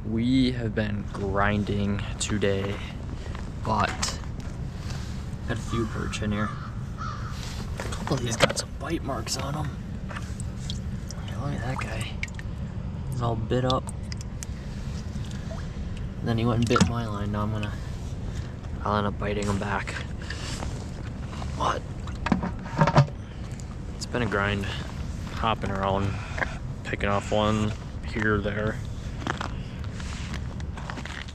We have been grinding today, but had a few perch in here. A couple of these got some bite marks on them. Yeah, look at that guy. He's all bit up. And then he went and bit my line. Now I'll end up biting him back. But it's been a grind, hopping around, picking off one here or there.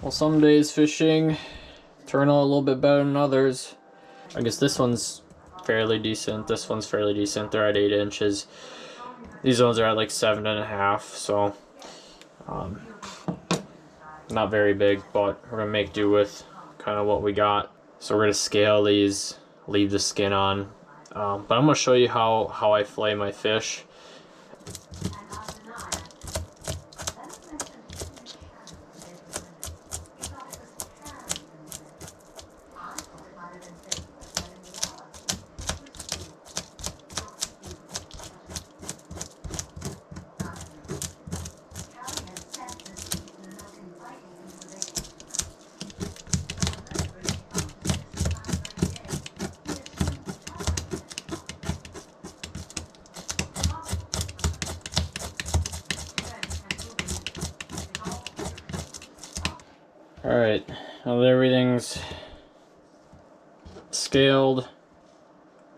Well, some days fishing turn out a little bit better than others. I guess this one's fairly decent. This one's fairly decent. They're at 8 inches. These ones are at like 7.5, so not very big, but we're gonna make do with kind of what we got. So we're gonna scale these, leave the skin on, but I'm gonna show you how I fillet my fish. Alright, now that everything's scaled,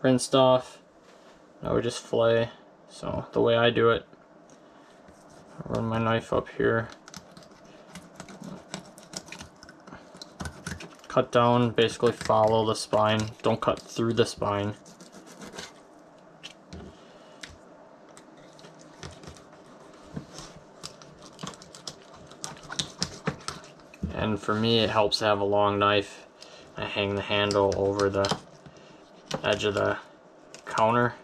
rinsed off, now we just fillet. So the way I do it, I run my knife up here, cut down, basically follow the spine, don't cut through the spine. And for me, it helps to have a long knife. I hang the handle over the edge of the counter.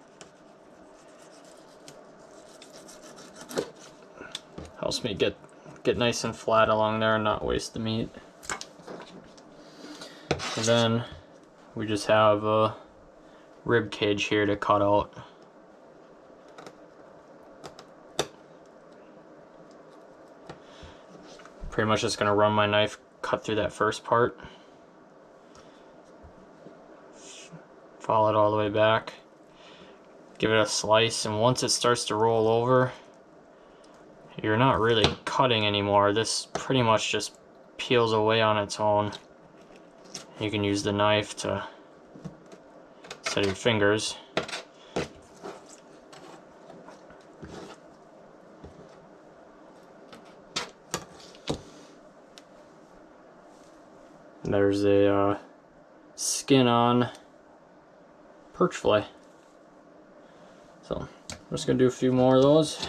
Helps me get nice and flat along there and not waste the meat. And then we just have a rib cage here to cut out. Pretty much just gonna run my knife, cut through that first part, follow it all the way back, give it a slice, and once it starts to roll over, you're not really cutting anymore. This pretty much just peels away on its own. You can use the knife to set your fingers. There's a skin on perch fillet. So I'm just gonna do a few more of those.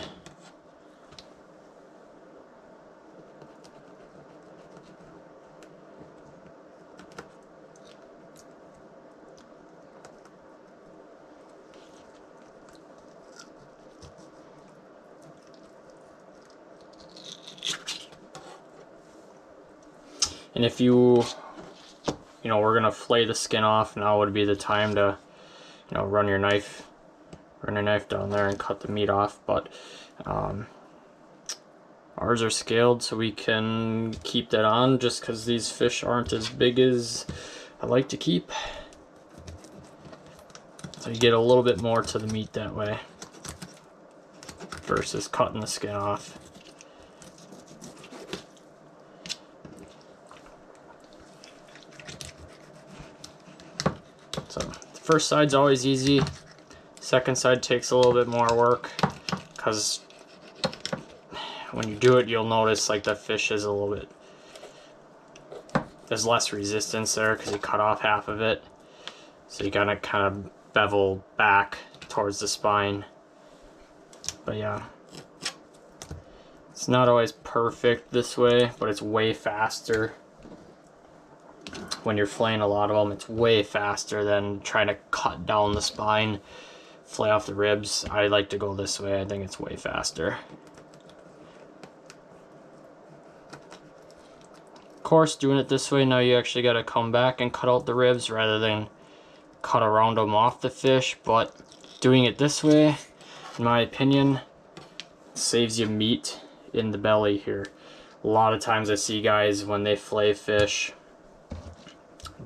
And if you we're gonna fillet the skin off, now would be the time to, run your knife down there and cut the meat off. But ours are scaled, so we can keep that on just because these fish aren't as big as I like to keep. So you get a little bit more to the meat that way versus cutting the skin off. So the first side's always easy. Second side takes a little bit more work because when you do it, you'll notice like the fish is a little bit, there's less resistance there because you cut off half of it. So you gotta kind of bevel back towards the spine. But yeah, it's not always perfect this way, but it's way faster. When you're filleting a lot of them, it's way faster than trying to cut down the spine, fillet off the ribs. I like to go this way. I think it's way faster. Of course, doing it this way, now you actually got to come back and cut out the ribs rather than cut around them off the fish. But doing it this way, in my opinion, saves you meat in the belly here. A lot of times I see guys when they fillet fish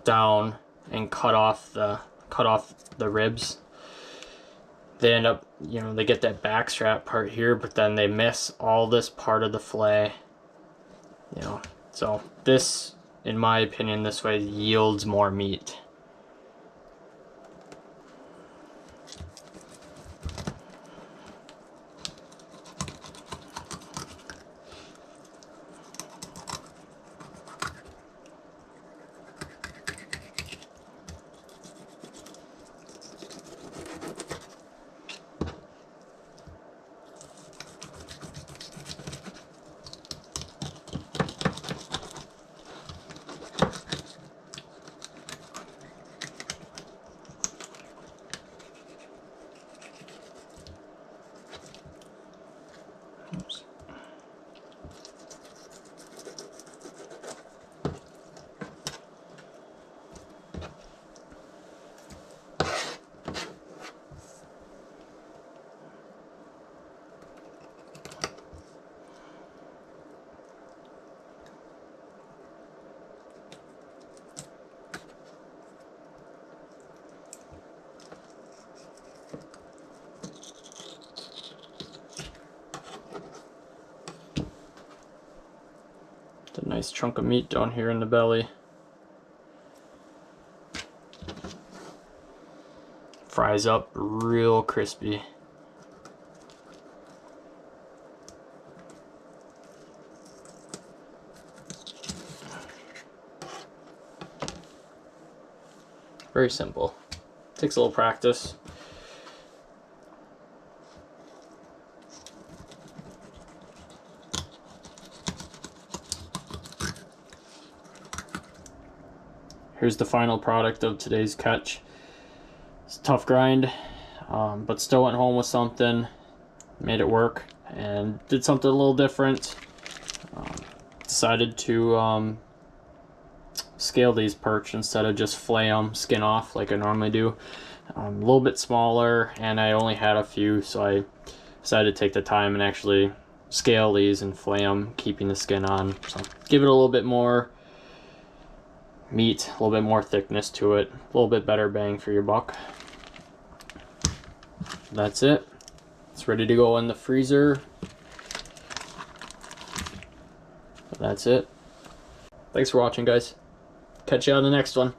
down and cut off the ribs, they end up, you know, they get that back strap part here, but then they miss all this part of the fillet, you know. So this, in my opinion, this way yields more meat. Oops. A nice chunk of meat down here in the belly. Fries up real crispy. Very simple. Takes a little practice. Here's the final product of today's catch. It's a tough grind, but still went home with something, made it work, and did something a little different. Decided to scale these perch instead of just fillet them, skin off like I normally do. A little bit smaller, and I only had a few, so I decided to take the time and actually scale these and fillet them, keeping the skin on. So give it a little bit more meat, a little bit more thickness to it, a little bit better bang for your buck. That's it. It's ready to go in the freezer. That's it. Thanks for watching, guys. Catch you on the next one.